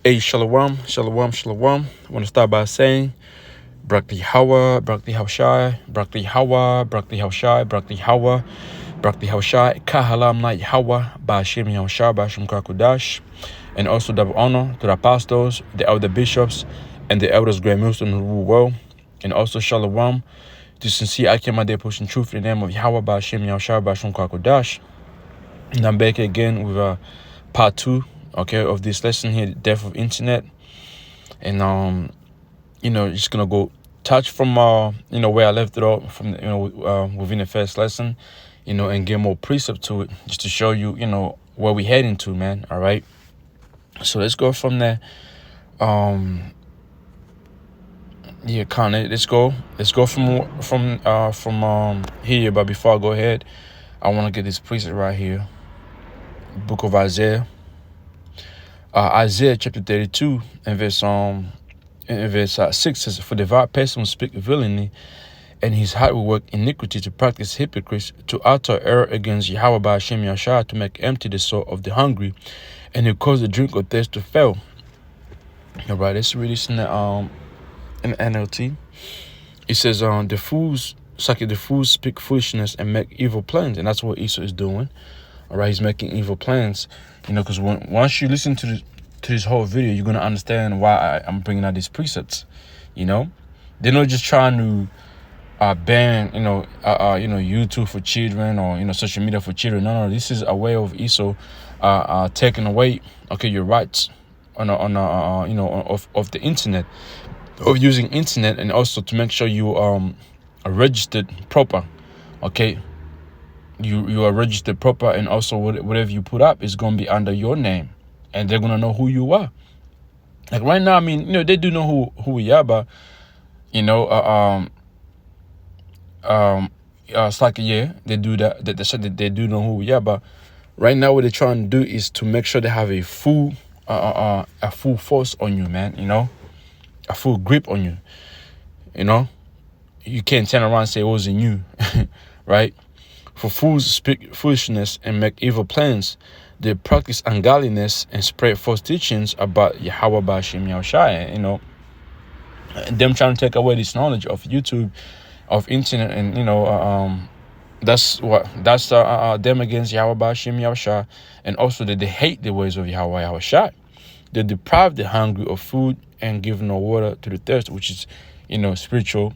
Hey, shalom, shalom, shalom. I want to start by saying, Brakli Hawa, Brakli Hawshai, Brakli Hawa, Brakli Hawshai, Brakli Hawa, Brakli Hawshai, Kahalam Night Hawa, Bashim Hawshai, Bashim Kakudash, and also double honor to the apostles, the elder bishops, and the elders, Grand Muslim who rule well, and also shalom to sincere Akim pushing truth in the name of Yahweh, Bashim Hawshai, Bashim Kakudash. And I'm back again with part 2, okay, of this lesson here, the death of internet. And just gonna go touch from where I left it off from within the first lesson, and get more precept to it, just to show you where we heading to, man. All right, so let's go from there. Let's go from here. But before I go ahead, I want to get this precept right here, book of Isaiah. Isaiah chapter 32 and verse 6 says, "For the vile person will speak villainy, and his heart will work iniquity to practice hypocrites, to utter error against Yahweh by Hashem Yashar, to make empty the soul of the hungry, and to cause the drink of thirst to fail." All right, let's read this in the NLT. It says, the fools speak foolishness and make evil plans, and that's what Esau is doing. All right, he's making evil plans, because once you listen to this whole video, you're gonna understand why I'm bringing out these precepts. They're not just trying to ban YouTube for children or social media for children. No, this is a way of Esau taking away your rights on of the internet, of using internet, and also to make sure you are registered proper. Okay, you are registered proper, and also whatever you put up is gonna be under your name, and they're gonna know who you are. Like right now, I mean, they do know who we are, but it's like they do that. They said that they do know who we are, but right now what they're trying to do is to make sure they have a full force on you, man. A full grip on you. You can't turn around and say it wasn't you, right? For fools speak foolishness and make evil plans. They practice ungodliness and spread false teachings about Yahweh Bashim Yahushai. Them trying to take away this knowledge of YouTube, of internet, and that's them against Yahweh Bashim Yahushai, and also that they hate the ways of Yahweh Yahushai. They deprive the hungry of food and give no water to the thirst, which is spiritual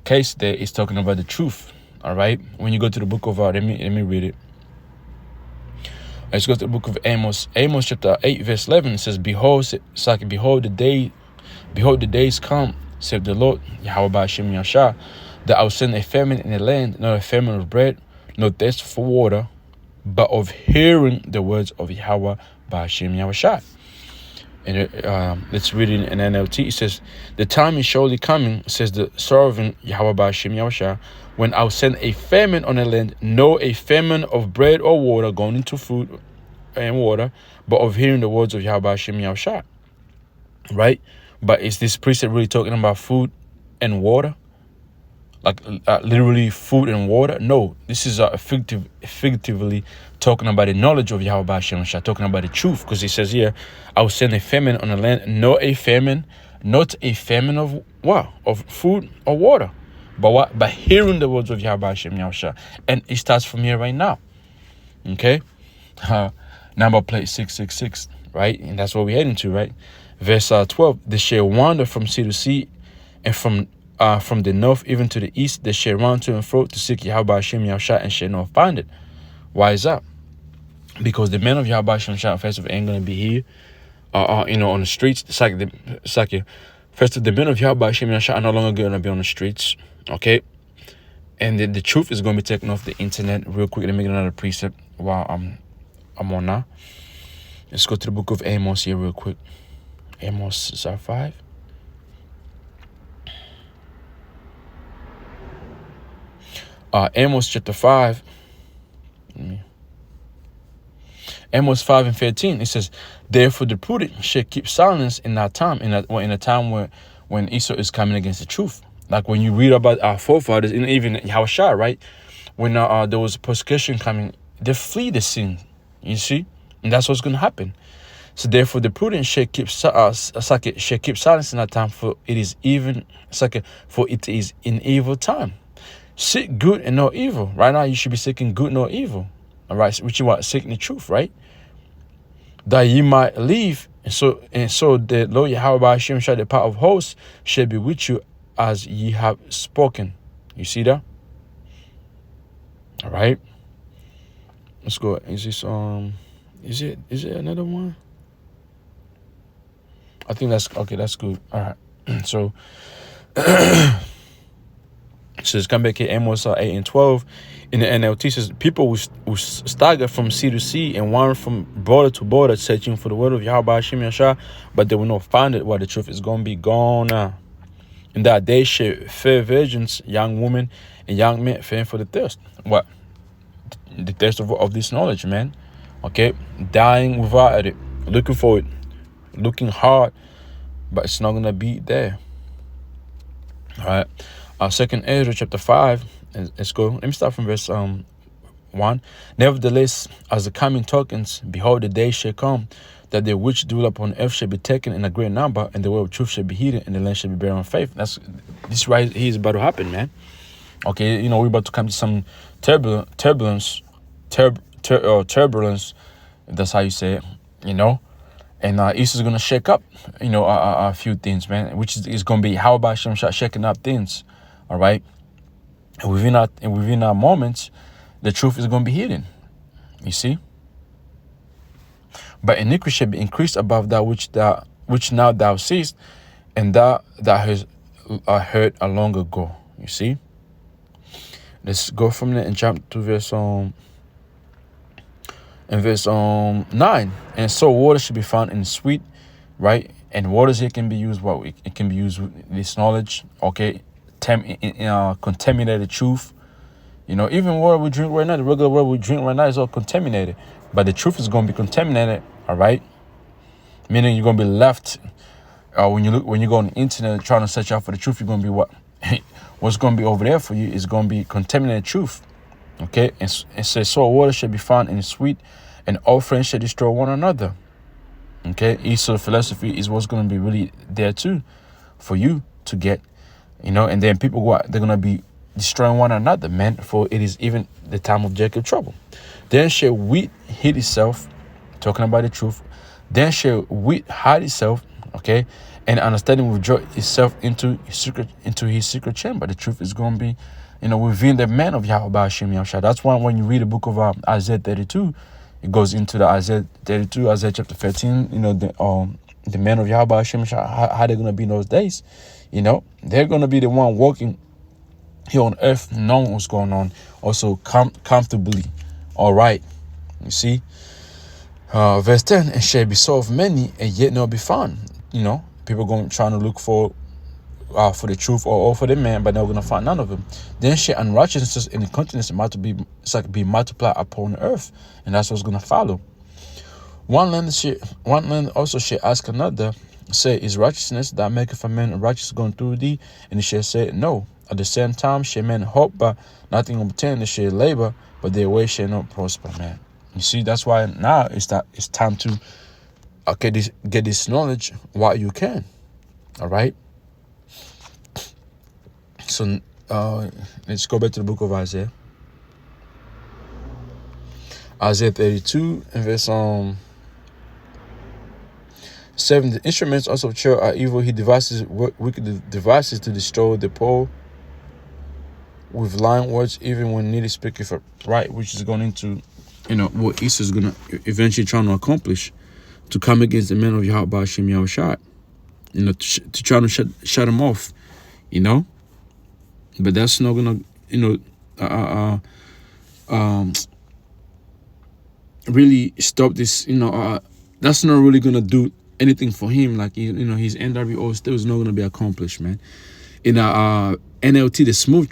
case there is talking about the truth. All right, when you go to the book of let me read it. Let's go to the book of Amos chapter 8 verse 11. It says, behold the days come, said the Lord Yahweh Bashim Yashah, that I will send a famine in the land, not a famine of bread, no thirst for water, but of hearing the words of Yahweh Bashim Yashah. And let's read it in NLT. It says, the time is surely coming, says the sovereign Yahweh Bashim Yahushua, when I'll send a famine on the land, no a famine of bread or water, going into food and water, but of hearing the words of Yahweh Bashim Yahushua. Right? But is this precept really talking about food and water? Like literally food and water? No, this is effectively talking about the knowledge of Yahweh Bashim Yahushua, talking about the truth, because he says here, I will send a famine on the land, not a famine of what? Of food or water. But what? By hearing the words of Yahweh Bashim Yahushua. And it starts from here right now. Okay? Number plate 666, right? And that's what we're heading to, right? Verse 12, they shall wander from sea to sea, and from the north even to the east, they shall run to and fro to seek Yahweh Bashim Yahushua and shall not find it. Why is that? Because the men of Yahweh Bashim Yahushua first of all ain't gonna be here, on the streets. It's like first of the men of Yahweh Bashim Yahushua are no longer gonna be on the streets. Okay, and the truth is gonna be taken off the internet. Real quick, let me get another precept while I'm on now. Let's go to the book of Amos here real quick. Amos is 5. Amos chapter 5. Amos 5 and 13. It says, therefore the prudent shall keep silence in that time, in a time when Esau is coming against the truth. Like when you read about our forefathers, and even Yahushua, right? When there was persecution coming, they flee the sin. You see? And that's what's going to happen. So therefore, the prudent should keep should keep silence in that time, for it is even for it is in evil time. Seek good and no evil. Right now, you should be seeking good, no evil. All right, which you want seeking the truth, right? That ye might live, and so the Lord Yahweh Hashem shall the power of hosts shall be with you as ye have spoken. You see that? All right. Let's go. Is this is it another one? I think that's okay. That's good. All right. So says come back here, Amos 8 and 12 in the NLT says people will stagger from sea to sea and wander from border to border, searching for the word of Yahweh Hashem Yashah, but they will not find it. While the truth is going to be gone now. In that day shall fair virgins, young women, and young men faint for the thirst. What? The thirst of this knowledge, man. Okay, dying without it, looking for it, looking hard, but it's not gonna be there. All right. Second Ezra chapter 5. Let's go. Let me start from verse 1. Nevertheless, as the coming tokens, behold, the day shall come that the which dwell upon earth shall be taken in a great number, and the word of truth shall be hidden, and the land shall be buried on faith. This right here is about to happen, man. Okay, we're about to come to some turbulence. That's how you say it, And Esau is gonna shake up, a few things, man. Which is gonna be how about Shem shaking up things, all right. And within our moments, the truth is gonna be hidden. You see. But iniquity shall be increased above that which now thou seest, and that has heard a long ago. You see. Let's go from there and jump to verse 9. And so water should be found in sweet, right? And waters here can be used. It can be used with this knowledge. Okay, contaminated truth. Even water we drink right now, the regular water we drink right now is all contaminated. But the truth is going to be contaminated. All right, meaning you're going to be left. When you go on the internet trying to search out for the truth, you're going to be what? What's going to be over there for you is going to be contaminated truth. Okay, and says, so water shall be found in sweet, and all friends shall destroy one another. Okay, Esau's philosophy is what's going to be really there too, for you to get, and then people they're going to be destroying one another, man, for it is even the time of Jacob trouble. Then shall wheat hid itself, talking about the truth. Then shall wheat hide itself, okay, and understanding withdraw itself into his secret chamber. The truth is going to be, within the man of Yahweh Hashem Yahushua. That's why when you read the book of Isaiah 32, it goes into the Isaiah 32, Isaiah chapter 13. The man of Yahweh Hashem Yahushua, how they're going to be in those days. They're going to be the one walking here on earth, knowing what's going on, also comfortably. All right, you see. Verse 10, and shall be sought of many, and yet not be found. People trying to look for the truth or for the man, but they're going to find none of them. Then shall unrighteousness and incontinence be multiplied upon the earth, and that's what's going to follow. One land also shall ask another, say, is righteousness that maketh a man righteous going through thee? And he shall say, no. At the same time shall men hope, but nothing obtain. They shall labor, but their way shall not prosper, man. You see, that's why now it's time to get this knowledge while you can. All right. So let's go back to the book of Isaiah. Isaiah 32 and verse 7. The instruments also of terror are evil. He devises wicked devices to destroy the poor with lying words, even when needed speaketh right, which is going into what Esau is going to eventually trying to accomplish, to come against the men of Yahweh Hashem Yahushua, to try to shut him off, but that's not going to, really stop this, that's not really going to do anything for him. Like, his NWO still is not going to be accomplished, man. In NLT, the smooth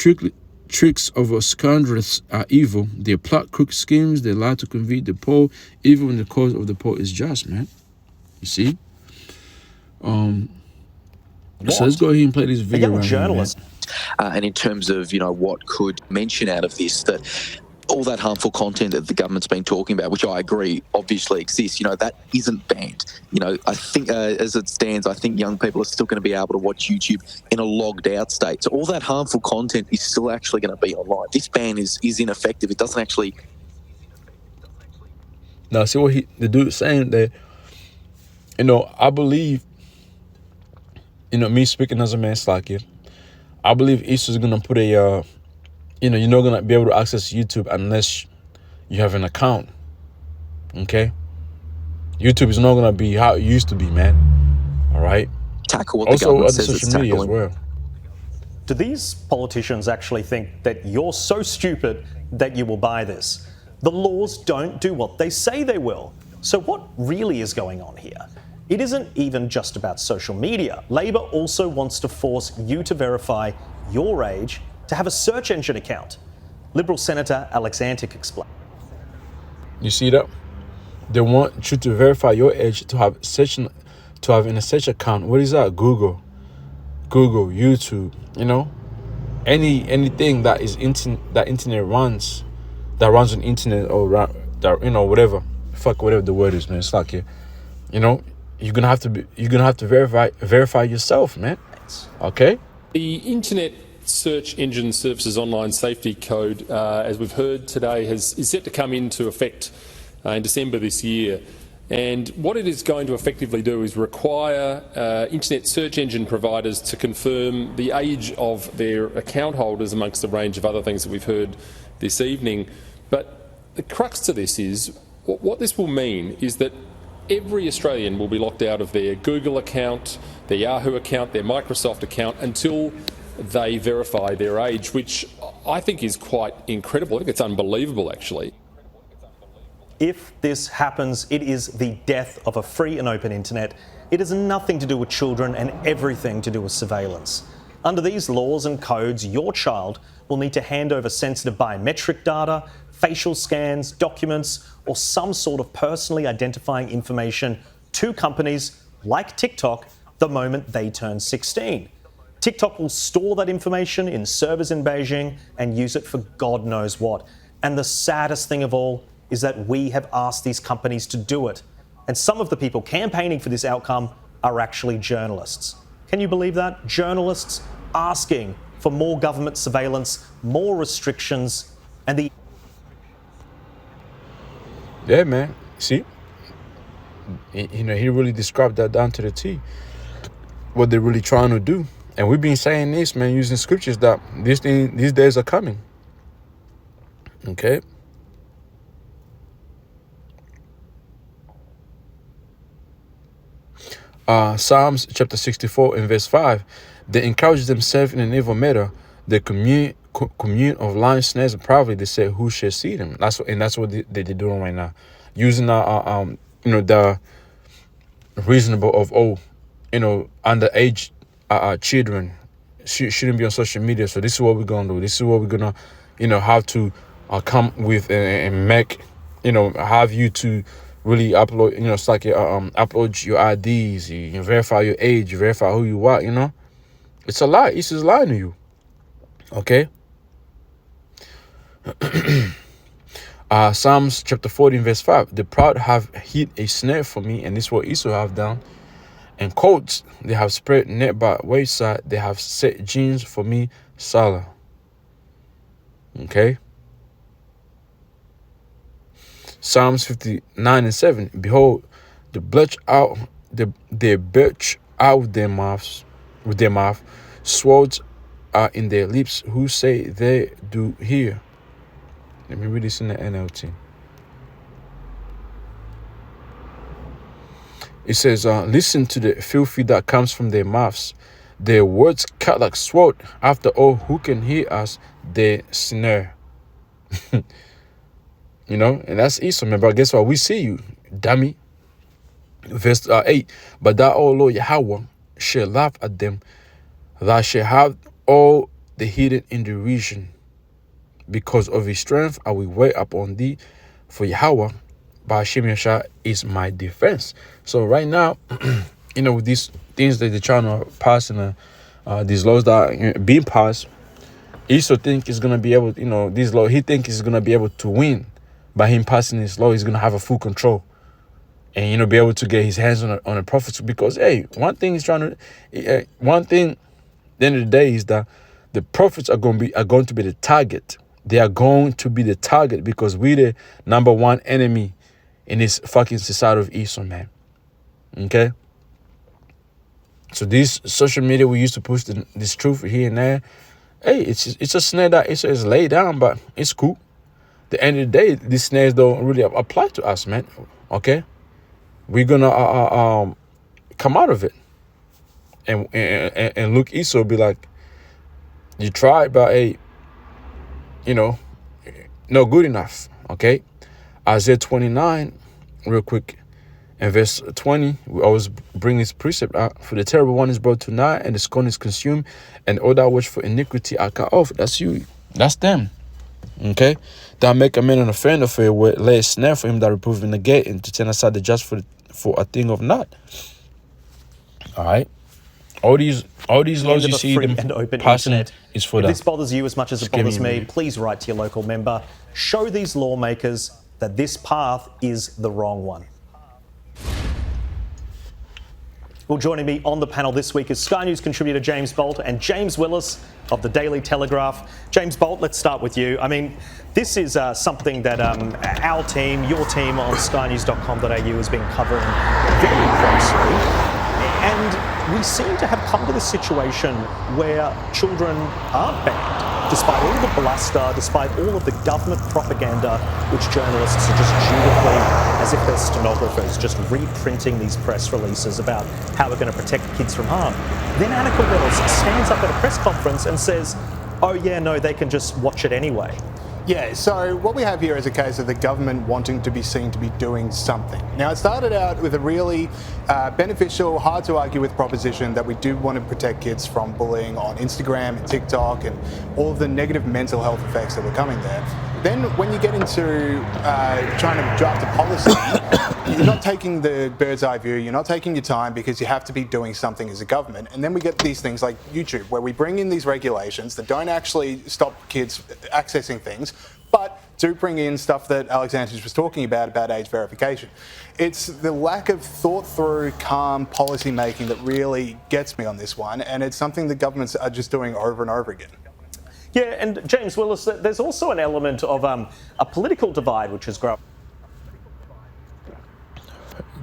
tricks of a scoundrels are evil. They plot crooked schemes. They lie to convict the poor, even when the cause of the poor is just, man. You see? So let's go ahead and play this video. A young journalist. And in terms of, what could mention out of this, that all that harmful content that the government's been talking about, which I agree obviously exists, that isn't banned. I think as it stands, I think young people are still going to be able to watch YouTube in a logged out state. So all that harmful content is still actually going to be online. This ban is ineffective. It doesn't actually... Now, see what the dude's saying that, I believe, me speaking as a man, Slacky, I believe Esau's going to put a, you're not going to be able to access YouTube unless you have an account. Okay? YouTube is not going to be how it used to be, man. All right? Tackle what also, the government other says social media as well. Do these politicians actually think that you're so stupid that you will buy this? The laws don't do what they say they will. So what really is going on here? It isn't even just about social media. Labor also wants to force you to verify your age to have a search engine account. Liberal Senator Alex Antic explained. You see that? They want you to verify your age to have in a search account. What is that? Google, YouTube. Anything that is that internet runs, that runs on internet or whatever. Fuck whatever the word is, man. It's like you're gonna have to verify yourself, man. Okay. The internet search engine services online safety code, as we've heard today, is set to come into effect in December this year. And what it is going to effectively do is require internet search engine providers to confirm the age of their account holders, amongst a range of other things that we've heard this evening. But the crux to this is, what this will mean is that every Australian will be locked out of their Google account, their Yahoo account, their Microsoft account until they verify their age, which I think is quite incredible. I think it's unbelievable, actually. If this happens, it is the death of a free and open internet. It has nothing to do with children and everything to do with surveillance. Under these laws and codes, your child will need to hand over sensitive biometric data, facial scans, documents, or some sort of personally identifying information to companies like TikTok the moment they turn 16. TikTok will store that information in servers in Beijing and use it for God knows what. And the saddest thing of all is that we have asked these companies to do it. And some of the people campaigning for this outcome are actually journalists. Can you believe that? Journalists asking for more government surveillance, more restrictions, and the... Yeah, man. See? He really described that down to the T. What they're really trying to do. And we've been saying this, man, using scriptures, that these days are coming. Okay? Psalms chapter 64 and verse 5. They encourage themselves in an evil matter. They commune of lying snares and privately. They say, "Who shall see them?" That's what they're doing right now, using the reasonable of underage children shouldn't be on social media. So this is what we're gonna do. This is what we're gonna have to come with and make have you to really upload, it's like upload your IDs, you verify your age, you verify who you are, It's a lie. It's just lying to you. Okay? Psalms chapter 14 verse 5. The proud have hid a snare for me, and this is what Esau have done. And quotes, they have spread net by wayside, they have set gins for me, Salah. Okay? Psalms 59 and 7. Behold, they belch out with their mouth. Swords are in their lips. Who say they do hear? Let me read this in the NLT. It says, listen to the filthy that comes from their mouths. Their words cut like sword. After all, who can hear us? They snare. And that's Esau, man. But guess what? We see you, dummy. Verse 8. But thou, O Lord Yahweh, shall laugh at them. Thou shalt have all the hidden in derision. Because of his strength, I will wait upon thee. For Yahweh, by Hashem Yashah, is my defense. So right now, with these things that they're trying to pass, and these laws that are being passed, Esau think he's gonna be able, this law. He think he's gonna be able to win by him passing this law. He's gonna have a full control, and be able to get his hands on the prophets. Because one thing he's trying to, one thing, at the end of the day is that the prophets are going to be the target. They are going to be the target because we're the number one enemy in this fucking society of Esau, man. Okay. So this social media we used to push this truth here and there. Hey, it's a snare that is laid down, but it's cool. At the end of the day, these snares don't really apply to us, man. Okay, we're gonna come out of it, and look, Esau be like, you tried, but hey, not good enough. Okay, Isaiah 29, real quick. In verse 20, we always bring this precept out. For the terrible one is brought to naught, and the scorn is consumed, and all that which for iniquity are cut off. That's you. That's them. Okay? Thou make a man an offender for your lay a snare for him that reprove in the gate, and to turn aside the just for a thing of naught. All right? All these laws you see them and open passing internet. is for if that. this bothers you as much as it bothers me, please write to your local member. Show these lawmakers that this path is the wrong one. Well, joining me on the panel this week is Sky News contributor James Bolt and James Willis of the Daily Telegraph. James Bolt, let's start with you. I mean, this is something that our team, your team on skynews.com.au has been covering very closely. And we seem to have come to the situation where children aren't banned, despite all the bluster, despite all of the government propaganda, which journalists are just dutifully, as if they're stenographers, just reprinting these press releases about how we're going to protect kids from harm. Then Anna Willis stands up at a press conference and says, oh yeah, no, they can just watch it anyway. Yeah, so what we have here is a case of the government wanting to be seen to be doing something. Now, it started out with a really beneficial, hard to argue with proposition that we do want to protect kids from bullying on Instagram and TikTok and all of the negative mental health effects that were coming there. Then when you get into trying to draft a policy, you're not taking the bird's eye view, you're not taking your time because you have to be doing something as a government. And then we get these things like YouTube, where we bring in these regulations that don't actually stop kids accessing things, but do bring in stuff that Alexander was talking about age verification. It's the lack of thought through, calm policy making that really gets me on this one. And it's something that governments are just doing over and over again. Yeah, and James Willis, there's also an element of a political divide which has grown.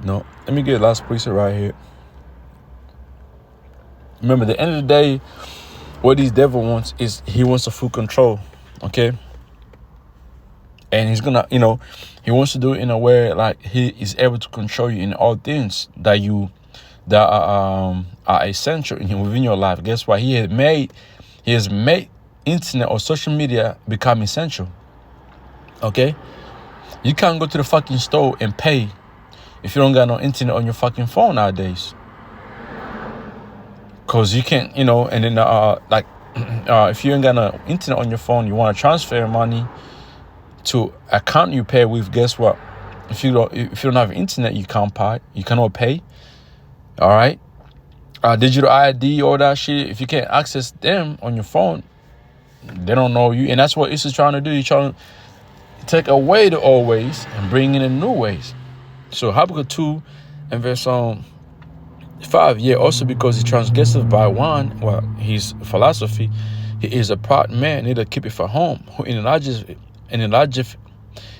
No, let me get last precept right here. Remember, at the end of the day, what this devil wants is he wants a full control, okay? And he's gonna, he wants to do it in a way like he is able to control you in all things that are essential within your life. Guess what? He has made internet or social media become essential. Okay? You can't go to the fucking store and pay if you don't got no internet on your fucking phone nowadays. Cause you can't, and then if you ain't got no internet on your phone, you want to transfer money to account you pay with, guess what? If you don't have internet, you cannot pay. All right? Digital ID, all that shit, if you can't access them on your phone, they don't know you. And that's what Esau's trying to do. He's trying to take away the old ways and bring in the new ways. So Habakkuk 2 and verse 5, also because he transgresseth by one, his philosophy, he is a proud man, neither keepeth at home, who enlargeth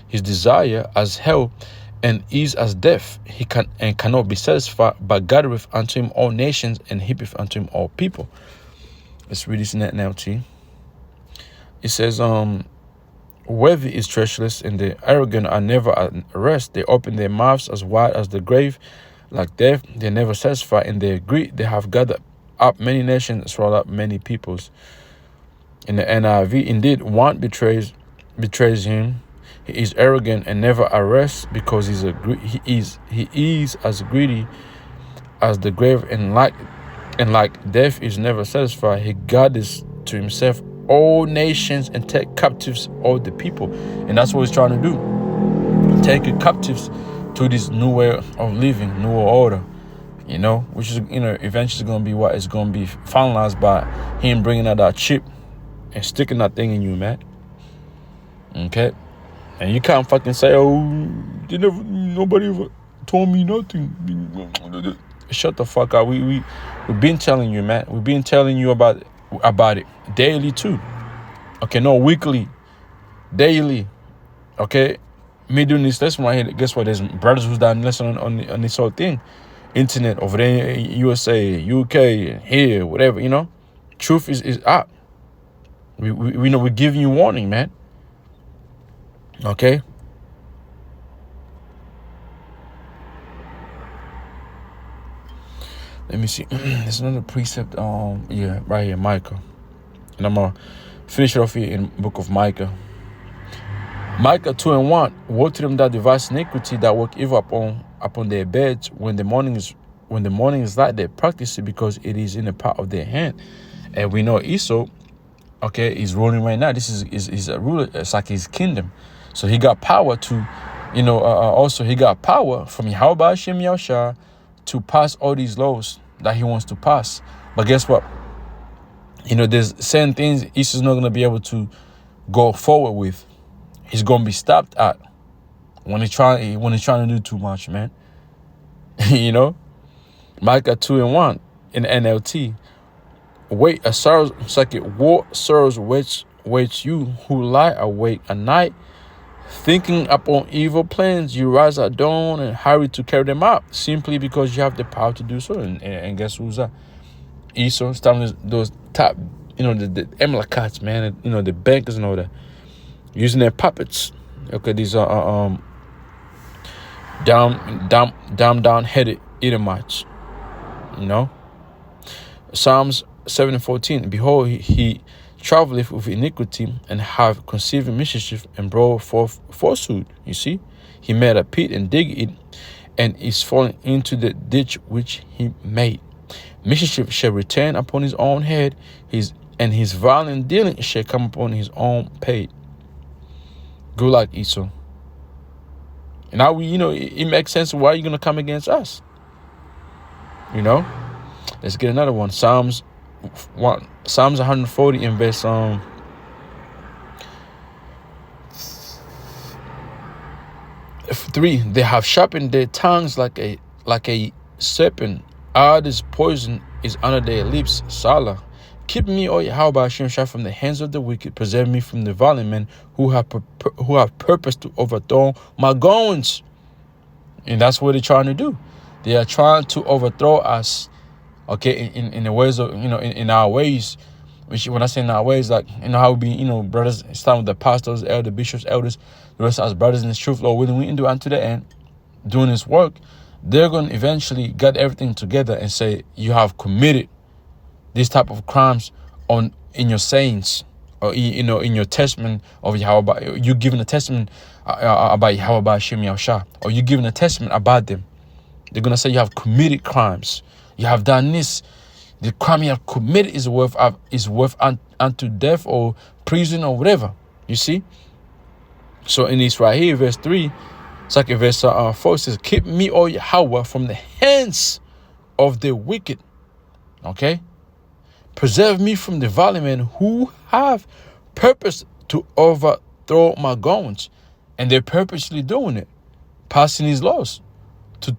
his desire as hell, and is as death. He cannot be satisfied, but gathereth unto him all nations, and heapeth unto him all people. Let's read this in that NLT. It says, worthy is treacherous, and the arrogant are never at rest. They open their mouths as wide as the grave, like death. They never satisfy. In their greed, they have gathered up many nations, swallowed up many peoples. In the NIV, indeed, one betrays him. He is arrogant and never at rest, because he is as greedy as the grave, and like death is never satisfied. He gathers to himself all nations and take captives all the people. And that's what he's trying to do. Take captives to this new way of living, new order, which is, eventually going to be what is going to be finalized by him bringing out that chip and sticking that thing in you, man. Okay? And you can't fucking say, oh, nobody ever told me nothing. Shut the fuck up. We've been telling you, man. We've been telling you about it daily too. Okay, no, weekly, daily. Okay, me doing this lesson right here. Guess what? There's brothers who's done lesson on this whole thing, internet over there, in USA, UK, here, whatever. Truth is up. We know we're giving you warning, man. Okay. Let me see. There's another precept. Yeah, right here, Micah, and I'm gonna finish it off here in the book of Micah. Micah 2:1. Woe to them that devise iniquity, that work evil upon their beds. When the morning is light, they practice it, because it is in the power of their hand. And we know Esau, okay, is ruling right now. This is a ruler. It's like his kingdom. So he got power to, also he got power from Yahweh Hashem Yahushua to pass all these laws that he wants to pass. But guess what? There's certain things Esau's not going to be able to go forward with. He's going to be stopped at when he's trying to do too much, man. Micah 2:1 in NLT. Wait, a sorrow, it's like war sorrows waits you who lie awake at night, thinking upon evil plans. You rise at dawn and hurry to carry them out, simply because you have the power to do so. And guess who's that? Esau, starting those top, the Amalekites, man, the bankers and all that, using their puppets. Okay, these are down-headed Edomites. Psalms 7:14. Behold, he traveleth with iniquity, and have conceived mischief, and brought forth falsehood. You see, he made a pit and dig it, and is fallen into the ditch which he made. Mischief shall return upon his own head, his violent dealing shall come upon his own pay. Good luck, Esau. And now it makes sense why you're gonna come against us. Let's get another one. Psalms 140 in verse 3. They have sharpened their tongues like a serpent. Others' poison is under their lips. Salah. Keep me, O Yahweh Hashem, from the hands of the wicked. Preserve me from the violent men who have purposed to overthrow my goings. And that's what they're trying to do. They are trying to overthrow us. Okay, in the ways of, in our ways, which when I say in our ways, like, how we be, brothers, starting with the pastors, elders, bishops, elders, the rest of us brothers in this truth, Lord willing, we can do unto the end, doing this work. They're going to eventually get everything together and say, you have committed these type of crimes in your sayings, or, in your testament of Yahweh. You giving a testament about Yahweh Hashem Yahushua, or you giving a testament about them. They're going to say you have committed crimes. You have done this. The crime you have committed is worth unto death or prison or whatever. You see? So in this right here, verse 3, it's like in verse 4, it says, keep me, O Yahweh, from the hands of the wicked. Okay? Preserve me from the violent men who have purpose to overthrow my goings. And they're purposely doing it, passing these laws to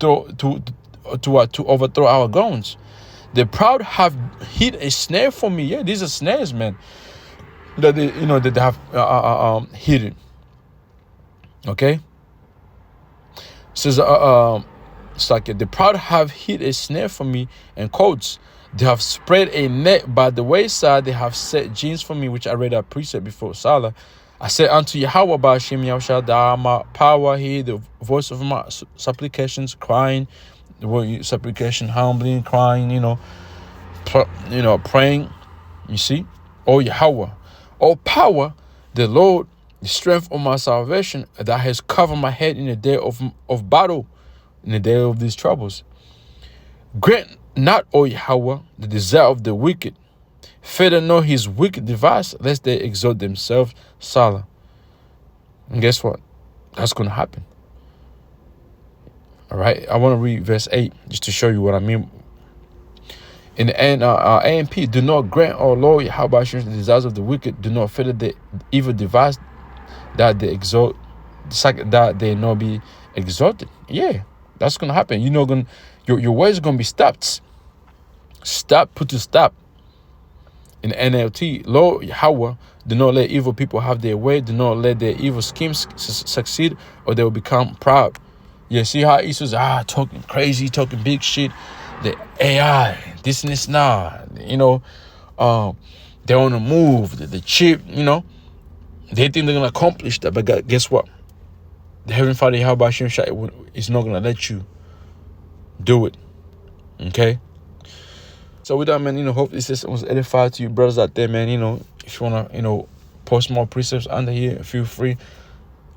overthrow our goings. The proud have hid a snare for me. Yeah, these are snares, man, that they have hidden. Okay. It says it's like the proud have hid a snare for me, and quotes, they have spread a net by the wayside. They have set gins for me, which I read that precept before. Salah. I said unto Yahweh by Hashem Yahushua, thou art my power, hear the voice of my supplications, crying, the word supplication, humbling, crying, praying. You see, O Yahweh, O power, the Lord, the strength of my salvation, that has covered my head in the day of battle, in the day of these troubles. Grant not, O Yahweh, the desire of the wicked. Further know his wicked device, lest they exalt themselves. Salah. And guess what? That's going to happen. All right. I want to read verse 8 just to show you what I mean. In the end, AMP, do not grant or Lord Yahweh the desires of the wicked. Do not fetter the evil device that they exalt, that they not be exalted. Yeah, that's gonna happen. You're not gonna, your ways are gonna be stopped. Put to stop. In the NLT, Lord Yahweh, do not let evil people have their way. Do not let their evil schemes succeed, or they will become proud. Yeah, see how Esau's talking crazy, talking big shit. The AI, this and this now, they're on the move. The chip, they think they're gonna accomplish that, but guess what? The Heavenly Father Yahweh is not gonna let you do it. Okay. So with that, man, hope this system was edified to you brothers out there, man. If you wanna, post more precepts under here, feel free.